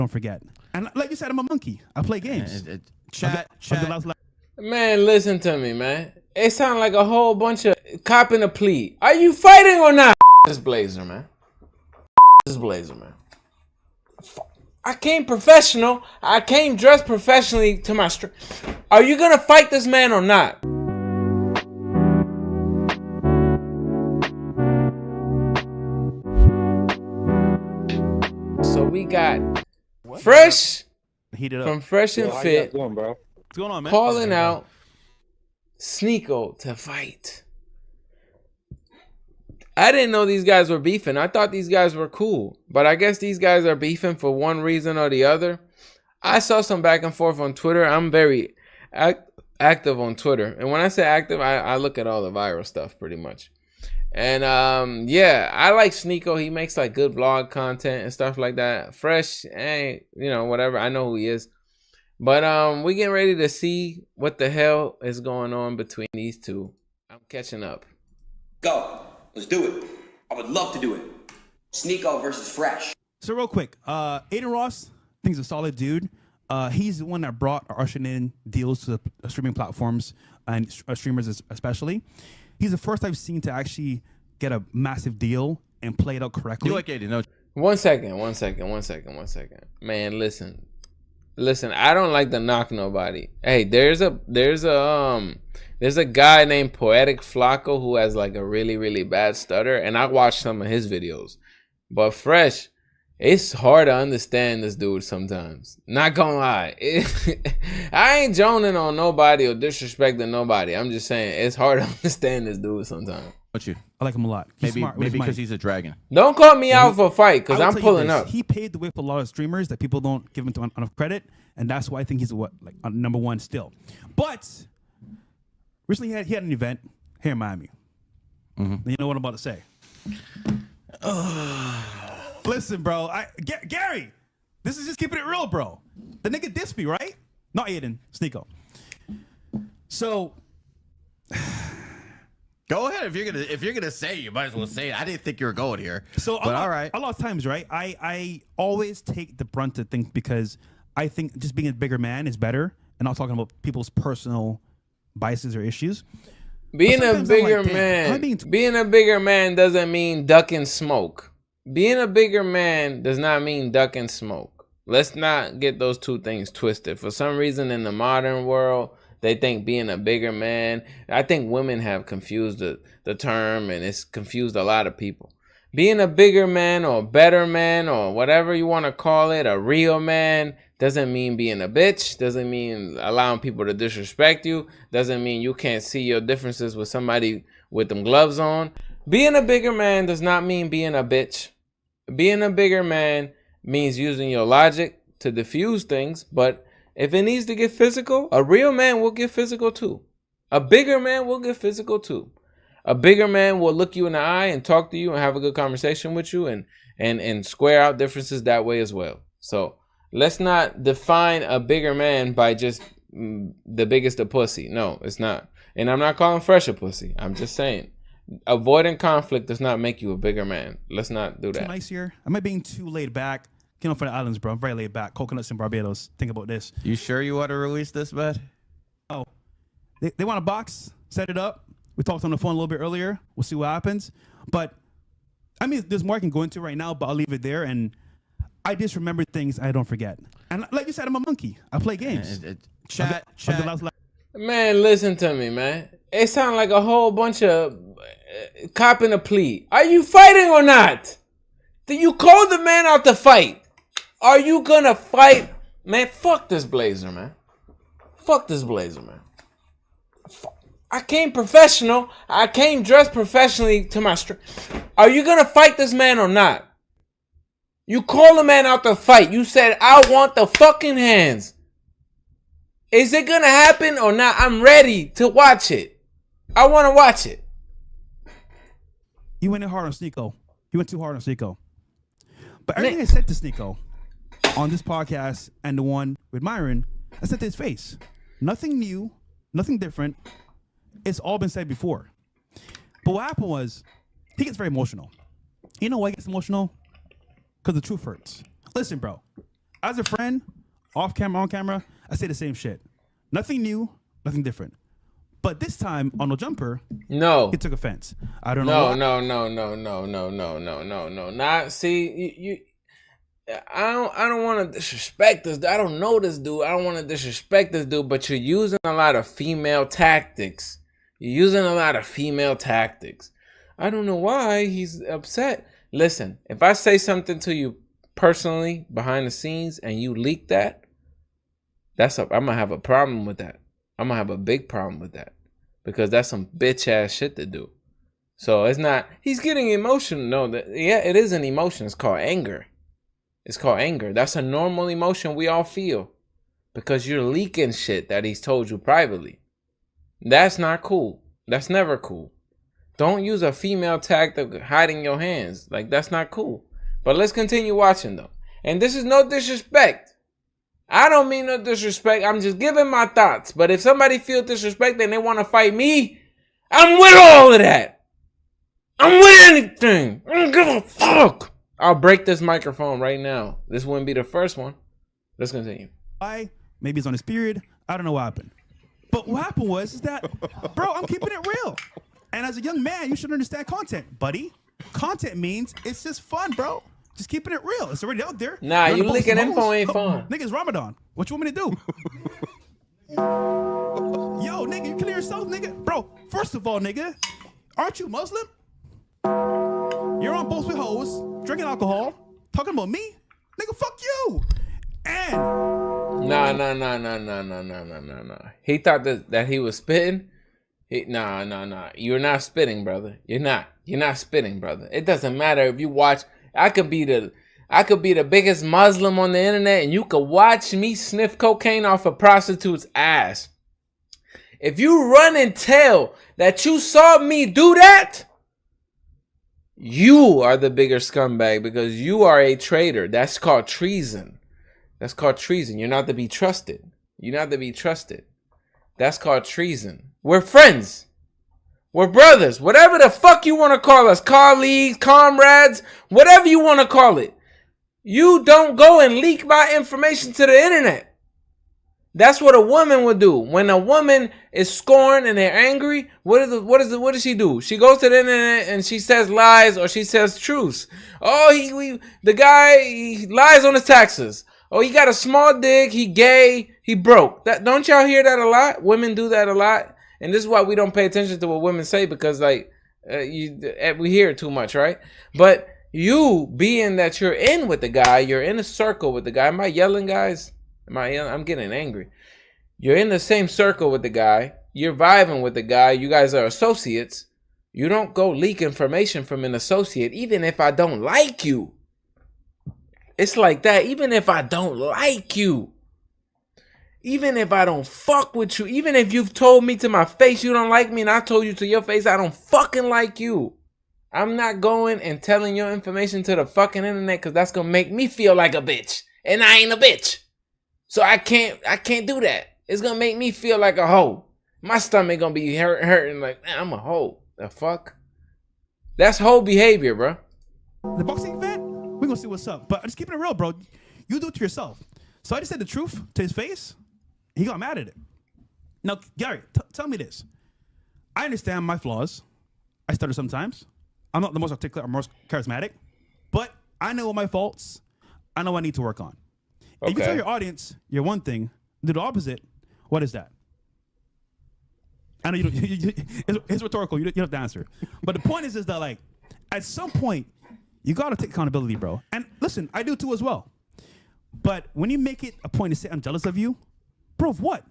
Don't forget. And like you said, I'm a monkey. I play games. Chat. Man, listen to me, man. It sounds like a whole bunch of copping a plea. Are you fighting or not? This blazer, man. This blazer, man. I came professional. I came dressed professionally to my Are you gonna fight this man or not? So we got Fresh from Fresh and Fit What's going on, man? calling out Sneako to fight. I didn't know these guys were beefing. I thought these guys were cool. But I guess these guys are beefing for one reason or the other. I saw some back and forth on Twitter. I'm very active on Twitter. And when I say active, I look at all the viral stuff pretty much. And yeah, I like Sneako. He makes like good vlog content and stuff like that. Fresh, whatever. I know who he is. But we getting ready to see what the hell is going on between these two. I'm catching up. Go. Let's do it. I would love to do it. Sneako versus Fresh. So real quick, Aiden Ross, I think he's a solid dude. He's the one that brought or ushered in deals to the streaming platforms and streamers especially. He's the first I've seen to actually get a massive deal and play it out correctly. You like Aiden, no? One second. Man, listen, I don't like to knock nobody. Hey, there's a guy named Poetic Flacco who has like a really, really bad stutter, and I watched some of his videos. But Fresh, it's hard to understand this dude sometimes. Not gonna lie. I ain't joning on nobody or disrespecting nobody. I'm just saying it's hard to understand this dude sometimes. What you? I like him a lot. He's smart with his because mind. he's a dragon. Don't call me out for a fight, because I'm pulling up. He paved the way for a lot of streamers that people don't give him enough credit, and that's why I think he's number one still. But recently he had an event here in Miami. Mm-hmm. You know what I'm about to say. Listen, bro. Gary, this is just keeping it real, bro. The nigga dissed me, right? Not Aiden, Sneako. So go ahead. If you're gonna say it, you might as well say it. I didn't think you were going here. So all right. A lot of times, right? I always take the brunt of things because I think just being a bigger man is better, and not talking about people's personal biases or issues. Being a bigger man doesn't mean ducking smoke. Being a bigger man does not mean ducking smoke. Let's not get those two things twisted. For some reason in the modern world, they think being a bigger man, I think women have confused the term, and it's confused a lot of people. Being a bigger man or better man or whatever you want to call it, a real man, doesn't mean being a bitch, doesn't mean allowing people to disrespect you, doesn't mean you can't see your differences with somebody with them gloves on. Being a bigger man does not mean being a bitch. Being a bigger man means using your logic to diffuse things, but if it needs to get physical, a real man will get physical too. A bigger man will get physical too. A bigger man will look you in the eye and talk to you and have a good conversation with you and square out differences that way as well. So let's not define a bigger man by just the biggest of pussy. No, it's not. And I'm not calling Fresh a pussy. I'm just saying avoiding conflict does not make you a bigger man. Let's not do that. Too nice here. Am I being too laid back? Came up from the islands, bro. I'm very laid back. Coconuts in Barbados. Think about this. You sure you want to release this, man? Oh, they want a box. Set it up. We talked on the phone a little bit earlier. We'll see what happens. But I mean, there's more I can go into right now, but I'll leave it there. And I just remember things I don't forget. And like you said, I'm a monkey. I play games. Chat. Man, listen to me, man. It sounds like a whole bunch of copping a plea. Are you fighting or not? Did you call the man out to fight? Are you gonna fight? Man, fuck this blazer, man. Fuck this blazer, man. I came professional. I came dressed professionally to my Are you gonna fight this man or not? You called the man out to fight. You said, I want the fucking hands. Is it gonna happen or not? I'm ready to watch it. I want to watch it. You went in hard on Sneako. You went too hard on Sneako. But everything I said to Sneako on this podcast and the one with Myron, I said to his face. Nothing new, nothing different. It's all been said before. But what happened was, he gets very emotional. You know why he gets emotional? Because the truth hurts. Listen, bro. as a friend, off camera, on camera, I say the same shit. Nothing new, nothing different. But this time on No Jumper, he took offense. I don't know. No. Not see you. I don't want to disrespect this. I don't know this dude. I don't want to disrespect this dude. But you're using a lot of female tactics. I don't know why he's upset. Listen, if I say something to you personally behind the scenes and you leak that, I'm gonna have a problem with that. I'm gonna have a big problem with that because that's some bitch ass shit to do. So it's not. He's getting emotional. No, it is an emotion. It's called anger. That's a normal emotion we all feel because you're leaking shit that he's told you privately. That's not cool. That's never cool. Don't use a female tactic of hiding your hands. Like, that's not cool. But let's continue watching, though. And this is no disrespect. I don't mean no disrespect. I'm just giving my thoughts. But if somebody feels disrespect and they want to fight me, I'm with all of that. I'm with anything. I don't give a fuck. I'll break this microphone right now. This wouldn't be the first one. Let's continue. Maybe it's on his period. I don't know what happened. But what happened was that, bro, I'm keeping it real. And as a young man, you should understand content, buddy. Content means it's just fun, bro. Just keeping it real. It's already out there. Nah, you leaking info ain't fun. Nigga, it's Ramadan. What you want me to do? Yo, nigga, you clear yourself, nigga? Bro, first of all, nigga, aren't you Muslim? You're on boats with hoes, drinking alcohol, talking about me? Nigga, fuck you. And Nah. He thought that he was spitting. Nah. You're not spitting, brother. You're not spitting, brother. It doesn't matter if you watch. I could be the biggest Muslim on the internet, and you could watch me sniff cocaine off a prostitute's ass. If you run and tell that you saw me do that, you are the bigger scumbag because you are a traitor. That's called treason. You're not to be trusted. That's called treason. We're friends. We're brothers. Whatever the fuck you want to call us. Colleagues, comrades, whatever you want to call it. You don't go and leak my information to the internet. That's what a woman would do. When a woman is scorned and they're angry, what does she do? She goes to the internet and she says lies or she says truths. Oh, the guy he lies on his taxes. Oh, he got a small dick. He gay. He broke. Don't y'all hear that a lot? Women do that a lot, and this is why we don't pay attention to what women say because we hear it too much, right? But you being that you're in with the guy, you're in a circle with the guy. Am I yelling, guys? I'm getting angry. You're in the same circle with the guy. You're vibing with the guy. You guys are associates. You don't go leak information from an associate, even if I don't like you. It's like that. Even if I don't like you. Even if I don't fuck with you. Even if you've told me to my face you don't like me and I told you to your face I don't fucking like you. I'm not going and telling your information to the fucking internet because that's going to make me feel like a bitch. And I ain't a bitch. So I can't do that. It's going to make me feel like a hoe. My stomach going to be hurting like, man, I'm a hoe. The fuck? That's hoe behavior, bro. The boxing event, we're going to see what's up. But just keeping it real, bro. You do it to yourself. So I just said the truth to his face. He got mad at it. Now, Gary, tell me this. I understand my flaws. I stutter sometimes. I'm not the most articulate or most charismatic. But I know my faults. I know I need to work on. If you tell your audience you're one thing, do the opposite, what is that? I know you don't, it's rhetorical. You don't have to answer. But the point is that, like, at some point, you got to take accountability, bro. And listen, I do too as well. But when you make it a point to say I'm jealous of you, bro, of what?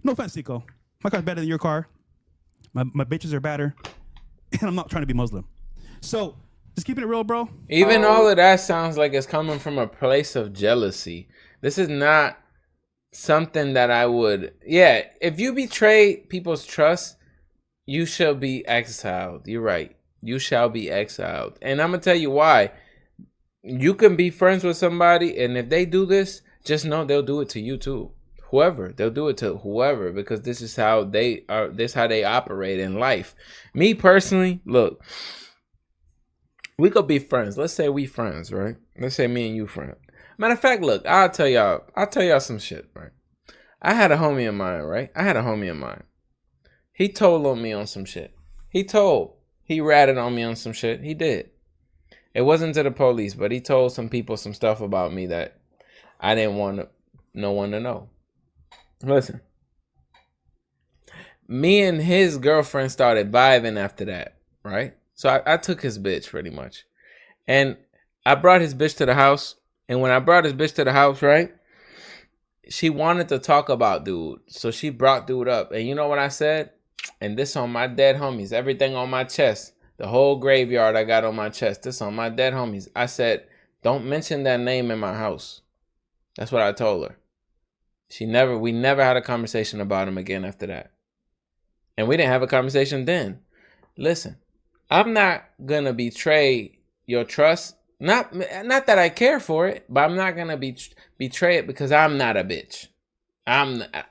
No offense, Sneako. My car's better than your car. My bitches are better. And I'm not trying to be Muslim. So, just keeping it real, bro. Even all of that sounds like it's coming from a place of jealousy. This is not something that I would... Yeah, if you betray people's trust, you shall be exiled. You're right. You shall be exiled. And I'm going to tell you why. You can be friends with somebody, and if they do this, just know they'll do it to you too. Whoever. They'll do it to whoever, because this is how they are. This is how they operate in life. Me personally, look... We could be friends. Let's say we friends, right? Let's say me and you friends. Matter of fact, look, I'll tell y'all some shit, right? I had a homie of mine, right? He told on me on some shit. He ratted on me on some shit. He did. It wasn't to the police, but he told some people some stuff about me that I didn't want no one to know. Listen. Me and his girlfriend started vibing after that, right? So I took his bitch pretty much. And I brought his bitch to the house. And when I brought his bitch to the house, right? She wanted to talk about dude. So she brought dude up. And you know what I said? And this on my dead homies. Everything on my chest. The whole graveyard I got on my chest. This on my dead homies. I said, don't mention that name in my house. That's what I told her. We never had a conversation about him again after that. And we didn't have a conversation then. Listen, I'm not going to betray your trust. Not that I care for it, but I'm not going to betray it because I'm not a bitch.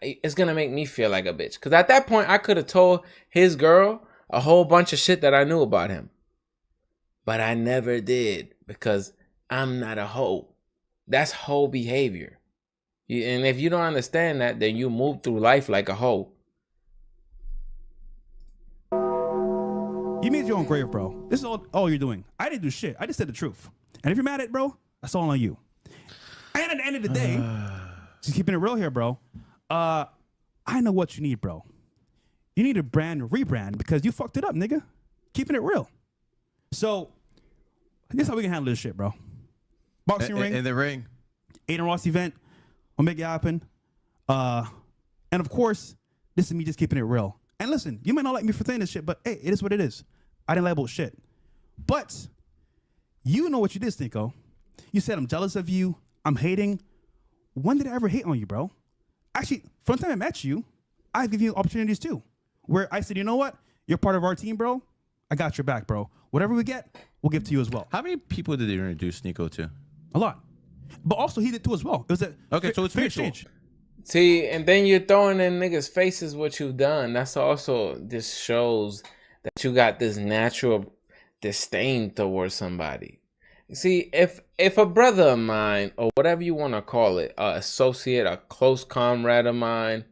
It's going to make me feel like a bitch. Because at that point, I could have told his girl a whole bunch of shit that I knew about him. But I never did because I'm not a hoe. That's hoe behavior. And if you don't understand that, then you move through life like a hoe. You made your own grave, bro. This is all you're doing. I didn't do shit. I just said the truth. And if you're mad at it, bro, that's all on you. And at the end of the day, just keeping it real here, bro. I know what you need, bro. You need a rebrand because you fucked it up, nigga. Keeping it real. So, this is how we can handle this shit, bro. Boxing ring. In the ring. Aiden Ross event. We'll make it happen. And of course, this is me just keeping it real. And listen, you might not like me for saying this shit, but hey, it is what it is. I didn't label shit. But you know what you did, Sneako. You said I'm jealous of you. I'm hating. When did I ever hate on you, bro? Actually, from the time I met you, I give you opportunities too. Where I said, you know what? You're part of our team, bro. I got your back, bro. Whatever we get, we'll give to you as well. How many people did you introduce Sneako to? A lot. But also he did too as well. It was so it's mutual. exchange. See, and then you're throwing in niggas' faces what you've done. That's also, this shows that you got this natural disdain towards somebody. See, if a brother of mine, or whatever you want to call it, a associate, a close comrade of mine,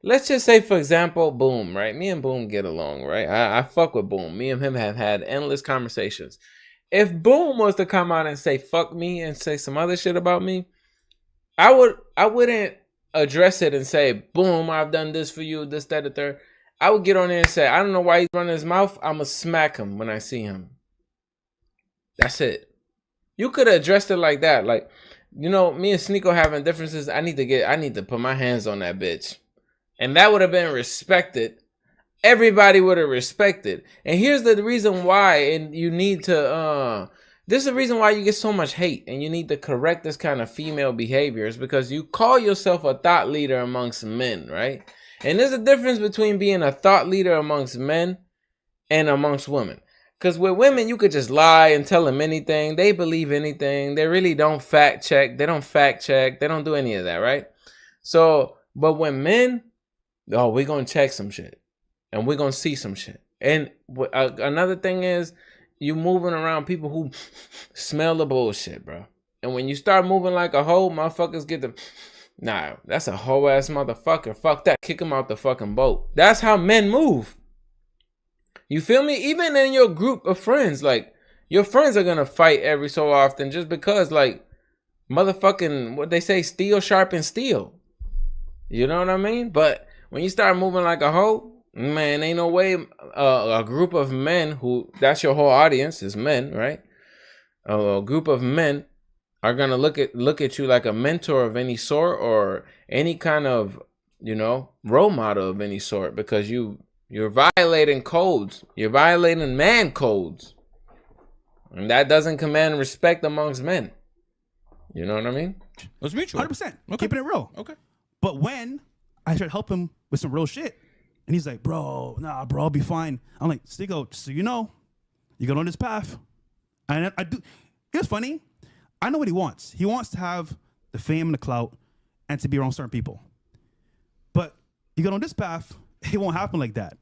let's just say, for example, Boom, right? Me and Boom get along, right? I fuck with Boom. Me and him have had endless conversations. If Boom was to come out and say fuck me and say some other shit about me, I wouldn't address it and say, Boom, I've done this for you, this, that, the third. I would get on there and say, I don't know why he's running his mouth. I'm going to smack him when I see him. That's it. You could have addressed it like that. Like, you know, me and Sneako having differences. I need to put my hands on that bitch. And that would have been respected. Everybody would have respected. And here's the reason why. And you need to, this is the reason why you get so much hate. And you need to correct this kind of female behaviors. Because you call yourself a thought leader amongst men, right? And there's a difference between being a thought leader amongst men and amongst women. Because with women, you could just lie and tell them anything. They believe anything. They really don't fact check. They don't fact check. They don't do any of that, right? So, but when men, oh, we're going to check some shit. And we're going to see some shit. And another thing is, you moving around people who smell the bullshit, bro. And when you start moving like a hoe, motherfuckers get the... Nah, that's a hoe ass motherfucker. Fuck that. Kick him out the fucking boat. That's how men move. You feel me? Even in your group of friends, like, your friends are gonna fight every so often just because, like, motherfucking, what they say, steel sharpens steel. You know what I mean? But when you start moving like a hoe, man, ain't no way a group of men who, that's your whole audience, is men, right? A group of men are gonna look at you like a mentor of any sort or any kind of, you know, role model of any sort, because you're violating codes. You're violating man codes. And that doesn't command respect amongst men. You know what I mean? It's mutual. 100%. Okay. Keeping it real. Okay. But when I tried to help him with some real shit, and he's like, bro, nah, bro, I'll be fine. I'm like, Sneako, so you know, you go on this path. And I do. It's funny. I know what he wants. He wants to have the fame and the clout and to be around certain people. But you go on this path, it won't happen like that.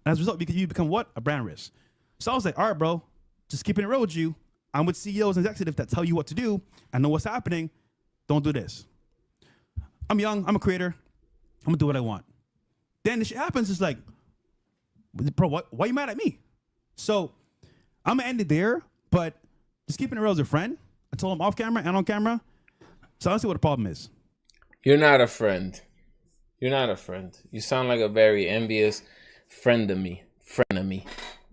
And as a result, because you become what? A brand risk. So I was like, all right, bro, just keeping it real with you. I'm with CEOs and executives that tell you what to do and know what's happening. don't do this. I'm young. I'm a creator. I'm gonna do what I want. Then the shit happens. It's like, bro, why you mad at me? So I'm gonna end it there. But just keeping it real as a friend. I told him off camera and on camera. So I don't see what the problem is. You're not a friend. You're not a friend. You sound like a very envious friend of me.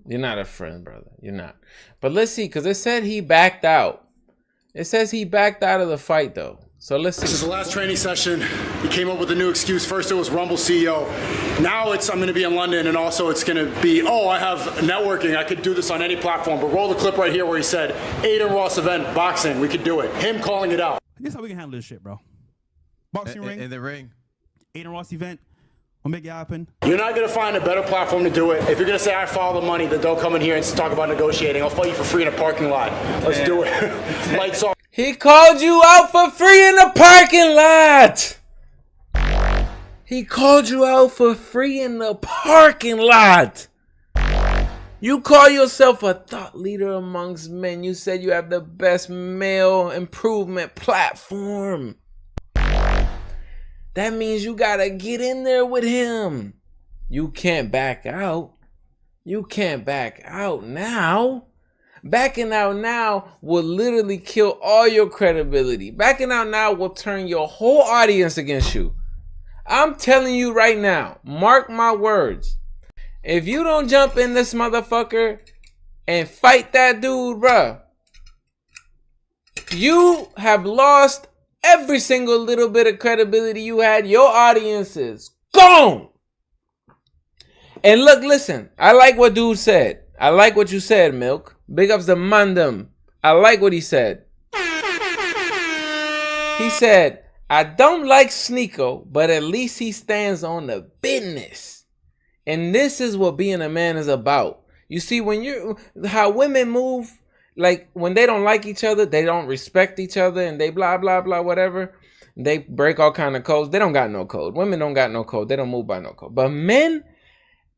You're not a friend, brother. You're not. But let's see, because it said he backed out. It says he backed out of the fight, though. So let's see. This is the last training session. He came up with a new excuse. First it was Rumble CEO. Now it's I'm going to be in London, and also it's going to be, I have networking. I could do this on any platform. But roll the clip right here where he said, Aiden Ross event, boxing. We could do it. Him calling it out. This is how we can handle this shit, bro. Boxing ring. In the ring. Aiden Ross event. We'll make it happen. You're not going to find a better platform to do it. If you're going to say I follow the money, then don't come in here and talk about negotiating. I'll fight you for free in a parking lot. Let's do it. Lights off. He called you out for free in the parking lot. He called you out for free in the parking lot. You call yourself a thought leader amongst men. You said you have the best male improvement platform. That means you gotta get in there with him. You can't back out. You can't back out now. Backing out now will literally kill all your credibility. Backing out now will turn your whole audience against you. I'm telling you right now, mark my words. If you don't jump in this motherfucker and fight that dude, bruh, you have lost every single little bit of credibility you had. Your audience is gone. And look, listen, I like what dude said. I like what you said, Milk. Big ups to Mandem. I like what he said. He said, I don't like Sneako, but at least he stands on the business. And this is what being a man is about. You see, how women move, like when they don't like each other, they don't respect each other, and they blah, blah, blah, whatever. They break all kind of codes. They don't got no code. Women don't got no code. They don't move by no code. But men,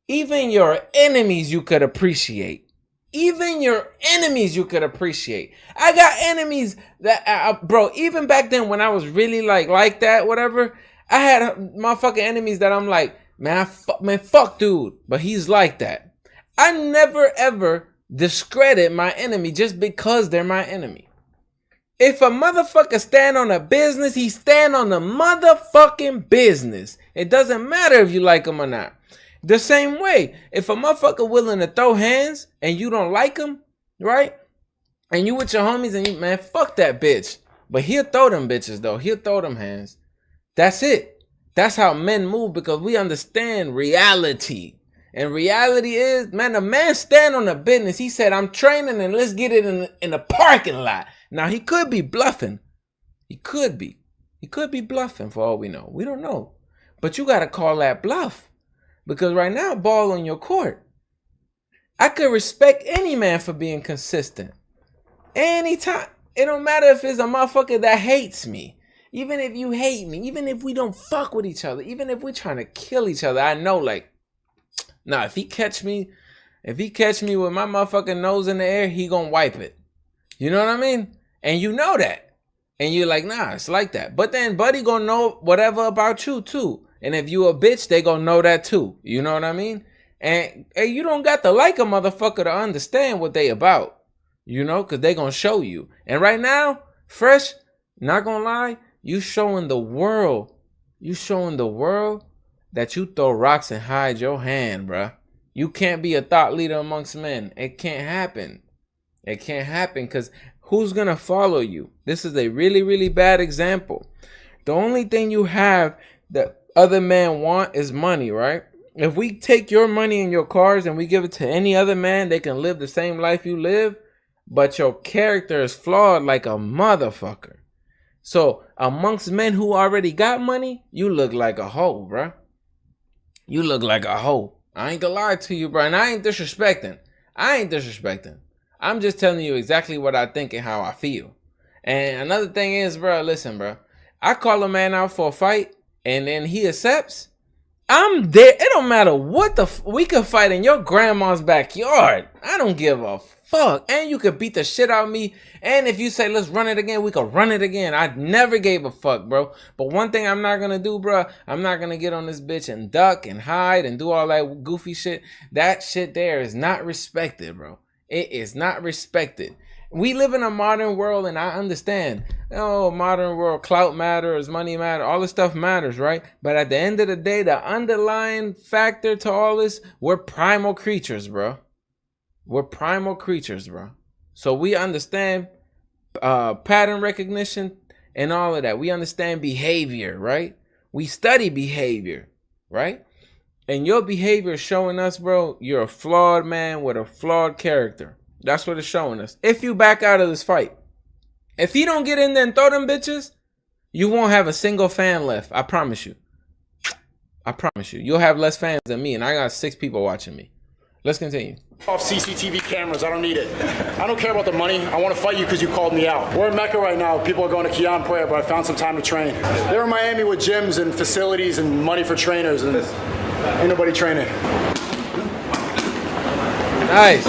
even your enemies you could appreciate. Even your enemies you could appreciate. I got enemies that, bro, even back then when I was really like that, whatever, I had motherfucking enemies that I'm like, man, fuck dude. But he's like that. I never ever discredit my enemy just because they're my enemy. If a motherfucker stand on a business, he stand on the motherfucking business. It doesn't matter if you like him or not. The same way, if a motherfucker willing to throw hands and you don't like him, right? And you with your homies and you, man, fuck that bitch. But he'll throw them bitches though. He'll throw them hands. That's it. That's how men move because we understand reality. And reality is, man, a man stand on a business. He said, I'm training and let's get it in the parking lot. Now, he could be bluffing. He could be. He could be bluffing for all we know. We don't know. But you got to call that bluff. Because right now, ball on your court. I could respect any man for being consistent. Anytime. It don't matter if it's a motherfucker that hates me. Even if you hate me. Even if we don't fuck with each other. Even if we're trying to kill each other. I know, like, nah, if he catch me with my motherfucking nose in the air, he gonna wipe it. You know what I mean? And you know that. And you're like, nah, it's like that. But then buddy gonna know whatever about you too. And if you a bitch, they gonna know that too. You know what I mean? And you don't got to like a motherfucker to understand what they about. You know, because they gonna show you. And right now, Fresh, not gonna lie, you showing the world that you throw rocks and hide your hand, bruh. You can't be a thought leader amongst men. It can't happen. It can't happen because who's gonna follow you? This is a really, really bad example. The only thing you have that other men want is money, right? If we take your money and your cars and we give it to any other man, they can live the same life you live, but your character is flawed like a motherfucker. So amongst men who already got money, you look like a hoe, bruh. You look like a hoe. I ain't gonna lie to you, bruh. And I ain't disrespecting. I'm just telling you exactly what I think and how I feel. And another thing is, bruh, listen, bruh. I call a man out for a fight, and then he accepts, I'm there. It don't matter what we could fight in your grandma's backyard. I don't give a fuck. And you could beat the shit out of me. And if you say let's run it again, we could run it again. I never gave a fuck, bro. But one thing I'm not gonna do, bro, I'm not gonna get on this bitch and duck and hide and do all that goofy shit. That shit there is not respected, bro. It is not respected. We live in a modern world, and I understand. Oh, modern world, clout matters, money matters, all this stuff matters, right? But at the end of the day, the underlying factor to all this, we're primal creatures, bro. We're primal creatures, bro. So we understand pattern recognition and all of that. We understand behavior, right? We study behavior, right? And your behavior is showing us, bro, you're a flawed man with a flawed character. That's what it's showing us. If you back out of this fight, if you don't get in there and throw them bitches, you won't have a single fan left. I promise you. I promise you. You'll have less fans than me, and I got 6 people watching me. Let's continue. Off CCTV cameras, I don't need it. I don't care about the money. I want to fight you because you called me out. We're in Mecca right now. People are going to Kiyan Prayer, but I found some time to train. They're in Miami with gyms and facilities and money for trainers, and ain't nobody training. Nice.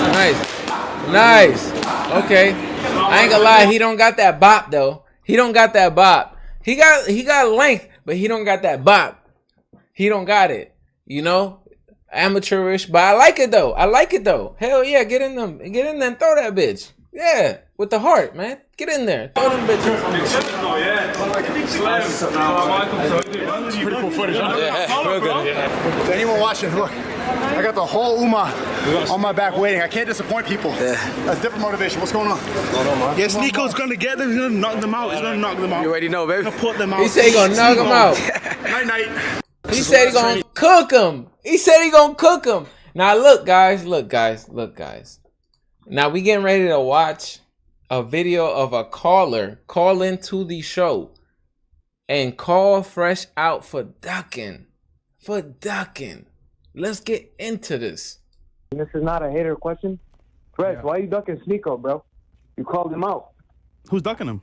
Okay. I ain't gonna lie, he don't got that bop though. He don't got that bop. He got length, but he don't got that bop. He don't got it. You know? Amateurish, but I like it though. Hell yeah, get in there and throw that bitch. Yeah, with the heart, man. Get in there. Throw them bitches. It's pretty cool footage. To anyone watching, look, I got the whole Ummah on my back waiting. I can't disappoint people. That's different motivation. What's going on? Yeah, Sneako's going to get them. He's going to knock them out. You already know, baby. He's going to put them out. He said he gonna knock them out. Night. He said he gonna cook them. Now look, guys. Now we getting ready to watch a video of a caller call into the show and call Fresh out for ducking. Let's get into this. This is not a hater question. Fresh, why you ducking Sneako, bro? You called him out. Who's ducking him?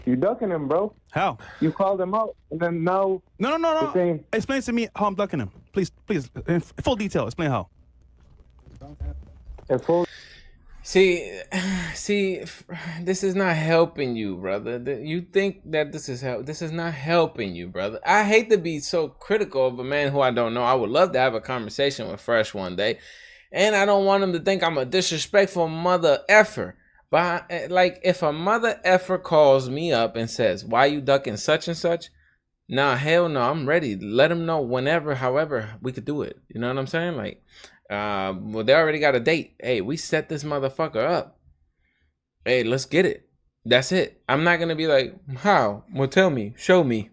You ducking him, bro. How? You called him out, and then now... No. Saying, Explain to me how I'm ducking him. Please, in full detail. Explain how. See, this is not helping you, brother. You think that this is not helping you, brother. I hate to be so critical of a man who I don't know. I would love to have a conversation with Fresh one day, and I don't want him to think I'm a disrespectful mother effer. But like, if a mother effer calls me up and says, "Why you ducking such and such?" Nah, hell no, I'm ready. Let him know whenever, however we could do it. You know what I'm saying? Like, well, they already got a date. Hey, we set this motherfucker up. Hey, let's get it. That's it. I'm not gonna be like, how? Well, tell me, show me.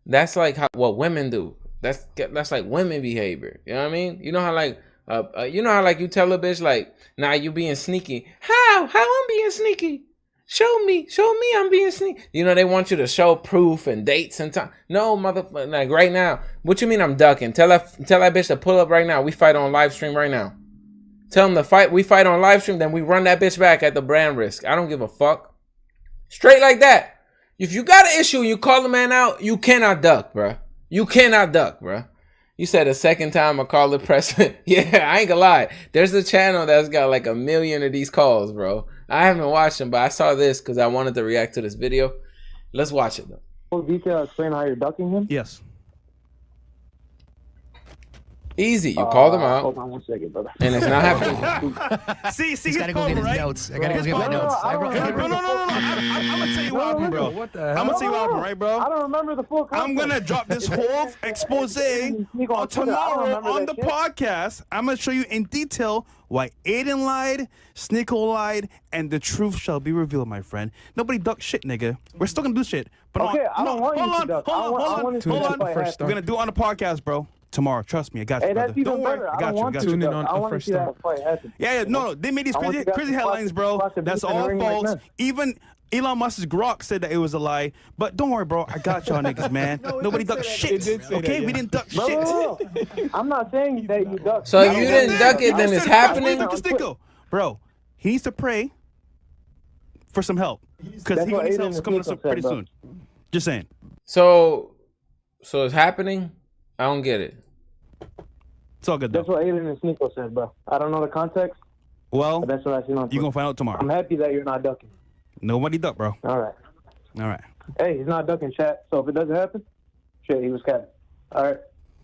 That's like what women do. That's like women behavior. You know what I mean? You know how like, you tell a bitch like, nah, you being sneaky. How I'm being sneaky? Show me I'm being sneaky. You know, they want you to show proof and dates and time. No, motherfucker, like right now. What you mean I'm ducking? Tell that bitch to pull up right now. We fight on live stream right now. Tell them to fight. We fight on live stream, then we run that bitch back at the brand risk. I don't give a fuck. Straight like that. If you got an issue and you call the man out, you cannot duck, bruh. You said the second time I called the press. Yeah, I ain't gonna lie. There's a channel that's got like 1 million of these calls, bro. I haven't watched them, but I saw this because I wanted to react to this video. Let's watch it, though. Full detail explain how you're ducking him? Yes. Easy. You called him out. Hold on 1 second, brother. And it's not happening. See, He's gotta go get his notes. I gotta go get my notes. No. I'm gonna tell you what happened, bro. What the hell? I'm gonna tell you what happened, right, bro? I don't remember the full context. I'm gonna drop this whole expose on tomorrow on the podcast. I'm gonna show you in detail why Aiden lied, Sneako lied, and the truth shall be revealed, my friend. Nobody duck shit, nigga. We're still gonna do shit. But okay, I don't want you to duck. Hold on. We're gonna do it on the podcast, bro. Tomorrow, trust me, I got you, brother. That's even Don't worry, better. I got you. Tune in on I the want to first see that fight happen. Yeah, no, they made these crazy headlines, bro. That's all false. Even Elon Musk's Grok said that it was a lie. But don't worry, bro. I got y'all niggas, man. Nobody ducked shit. Okay, we didn't duck shit. No. I'm not saying that you ducked. So if you didn't duck it, then it's happening. Bro, he needs to pray for some help because he needs help coming up pretty soon. Just saying. So So it's happening? I don't get it. It's all good though. That's what Aiden and Sneako said, bro. I don't know the context, Well, but that's what I seen on Twitter. you're gonna find out tomorrow. I'm happy that you're not ducking. Nobody duck, bro. All right. All right. Hey, he's not ducking, chat. So if it doesn't happen, shit, he was capping. All right.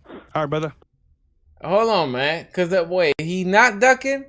All right, brother. Hold on, man. Cause that way he not ducking.